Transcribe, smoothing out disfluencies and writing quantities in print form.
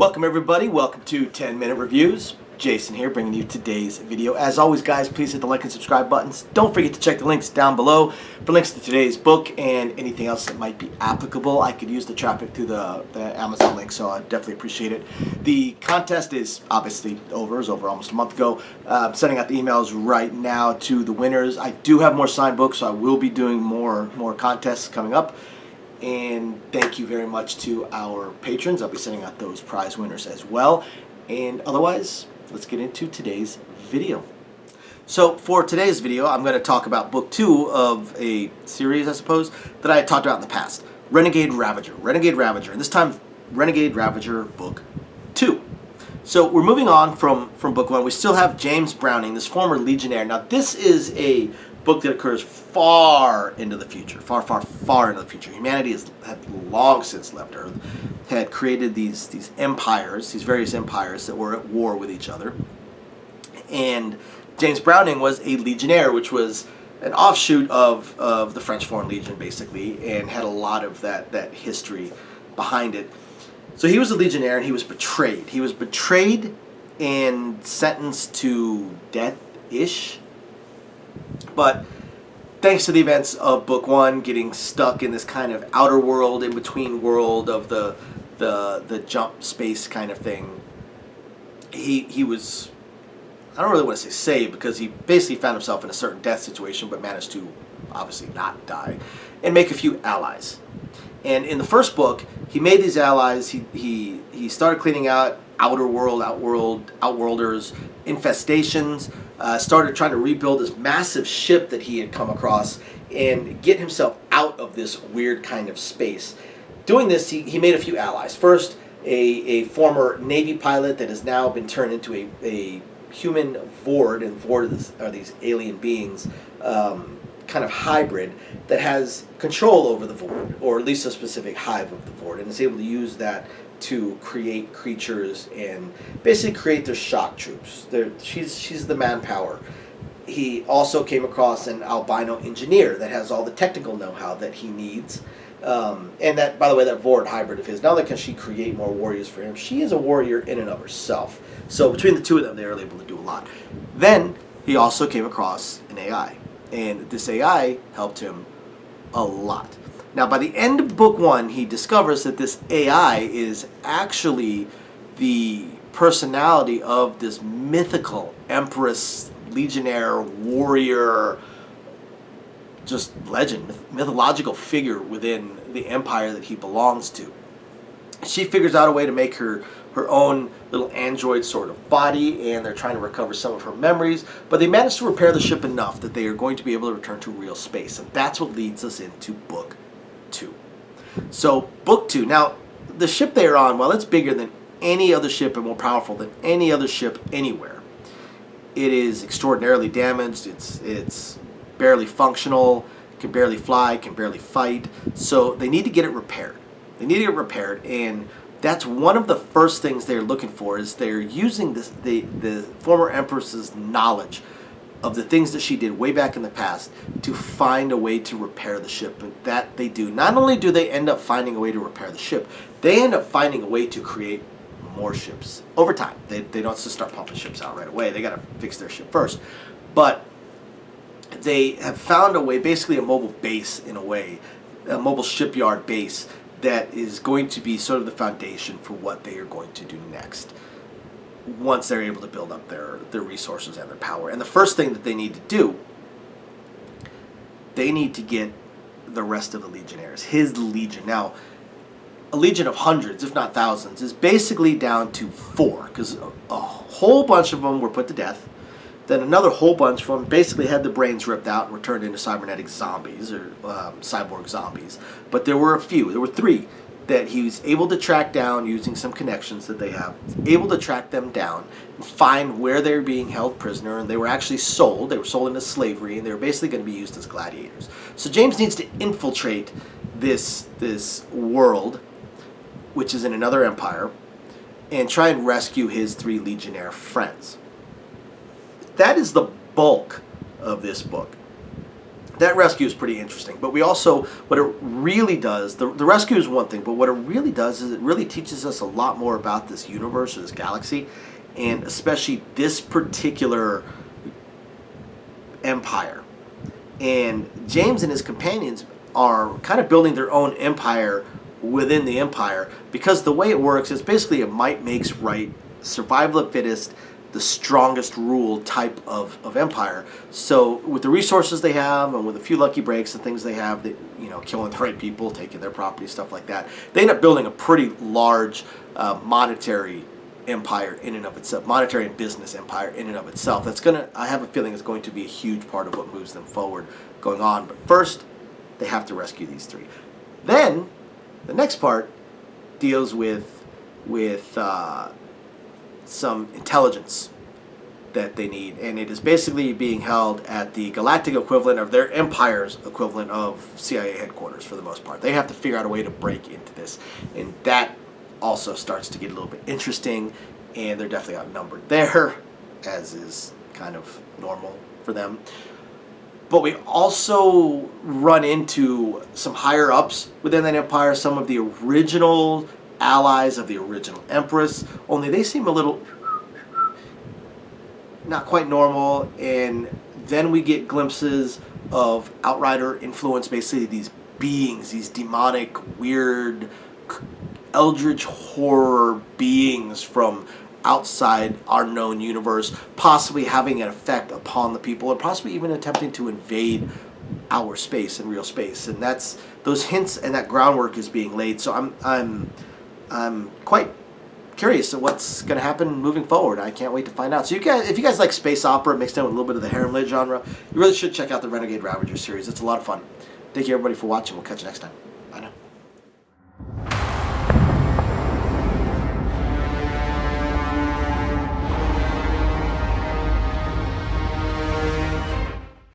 Welcome everybody, welcome to 10 Minute Reviews. Jason here bringing you today's video. As always guys, please hit the like and subscribe buttons. Don't forget to check the links down below for links to today's book and anything else that might be applicable. I could use the traffic through the Amazon link, so I definitely appreciate it. The contest is obviously over. It was over almost a month ago. I'm sending out the emails right now to the winners. I do have more signed books, so I will be doing more contests coming up. And thank you very much to our patrons. I'll be sending out those prize winners as well. And otherwise, let's get into today's video. So for today's video, I'm going to talk about book 2 of a series, I suppose, that I had talked about in the past. Renegade Ravager. Renegade Ravager. And this time, Renegade Ravager book 2. So we're moving on from book 1. We still have James Browning, this former Legionnaire. Now this is a book that occurs far into the future, far into the future. Humanity had long since left Earth, had created these empires, these various empires that were at war with each other. And James Browning was a Legionnaire, which was an offshoot of the French Foreign Legion, basically, and had a lot of that history behind it. So he was a Legionnaire, and he was betrayed. He was betrayed and sentenced to death-ish. But thanks to the events of book 1, getting stuck in this kind of outer world, in between world of the jump space kind of thing, he was, I don't really want to say saved, because he basically found himself in a certain death situation, but managed to obviously not die and make a few allies. And in the first book, he made these allies. He started cleaning out outworlders, infestations, started trying to rebuild this massive ship that he had come across and get himself out of this weird kind of space. Doing this, he made a few allies. First, a former Navy pilot that has now been turned into a human Vord, and Vord are these alien beings, kind of hybrid, that has control over the Vord, or at least a specific hive of the Vord, and is able to use that to create creatures and basically create their shock troops. She's the manpower. He also came across an albino engineer that has all the technical know-how that he needs. And that, by the way, that Vord hybrid of his, not only can she create more warriors for him, she is a warrior in and of herself. So between the two of them, they are able to do a lot. Then he also came across an AI, and this AI helped him a lot. Now, by the end of book 1, he discovers that this AI is actually the personality of this mythical empress, legionnaire, warrior, just legend, mythological figure within the empire that he belongs to. She figures out a way to make her own little android sort of body, and they're trying to recover some of her memories, but they manage to repair the ship enough that they are going to be able to return to real space, and that's what leads us into book 2. So book 2, now the ship they are on, well, it's bigger than any other ship and more powerful than any other ship anywhere. It is extraordinarily damaged. It's barely functional, can barely fly, can barely fight. So they need to get it repaired. They need to get it repaired, and that's one of the first things they're looking for. Is they're using the former Empress's knowledge of the things that she did way back in the past to find a way to repair the ship. And that they do. Not only do they end up finding a way to repair the ship, they end up finding a way to create more ships over time. They don't just start pumping ships out right away. They got to fix their ship first. But they have found a way, basically a mobile base in a way, a mobile shipyard base that is going to be sort of the foundation for what they are going to do next once they're able to build up their resources and their power. And the first thing that they need to do, they need to get the rest of the Legionnaires, his legion. Now, a legion of hundreds, if not thousands, is basically down to 4, because a whole bunch of them were put to death. Then another whole bunch of them basically had the brains ripped out and were turned into cybernetic zombies, or cyborg zombies. But there were a few, there were 3, that he was able to track down using some connections that they have, able to track them down and find where they were being held prisoner, and they were actually sold. They were sold into slavery, and they were basically going to be used as gladiators. So James needs to infiltrate this world, which is in another empire, and try and rescue his 3 Legionnaire friends. That is the bulk of this book. that rescue is pretty interesting. But we also, what it really does, the rescue is one thing, but what it really does is it really teaches us a lot more about this universe or this galaxy, and especially this particular empire. And James and his companions are kind of building their own empire within the empire, because the way it works is basically a might makes right, survival of the fittest, the strongest rule type of empire. So with the resources they have and with a few lucky breaks and things they have, that, you know, killing the right people, taking their property, stuff like that, they end up building a pretty large monetary empire in and of itself, monetary and business empire in and of itself. That's gonna, I have a feeling, is going to be a huge part of what moves them forward going on. But first, they have to rescue these three. Then the next part deals with some intelligence that they need, and it is basically being held at the galactic equivalent of their empire's equivalent of CIA headquarters for the most part. They have to figure out a way to break into this, and that also starts to get a little bit interesting, and they're definitely outnumbered there, as is kind of normal for them. But we also run into some higher ups within that empire, some of the original allies of the original Empress, only they seem a little not quite normal. And then we get glimpses of Outrider influence, basically these beings, these demonic, weird, eldritch horror beings from outside our known universe, possibly having an effect upon the people, or possibly even attempting to invade our space and real space. And that's, those hints and that groundwork is being laid. So I'm quite curious of what's going to happen moving forward. I can't wait to find out. So you guys, if you guys like space opera mixed in with a little bit of the harem lit genre, you really should check out the Renegade Ravager series. It's a lot of fun. Thank you everybody for watching. We'll catch you next time.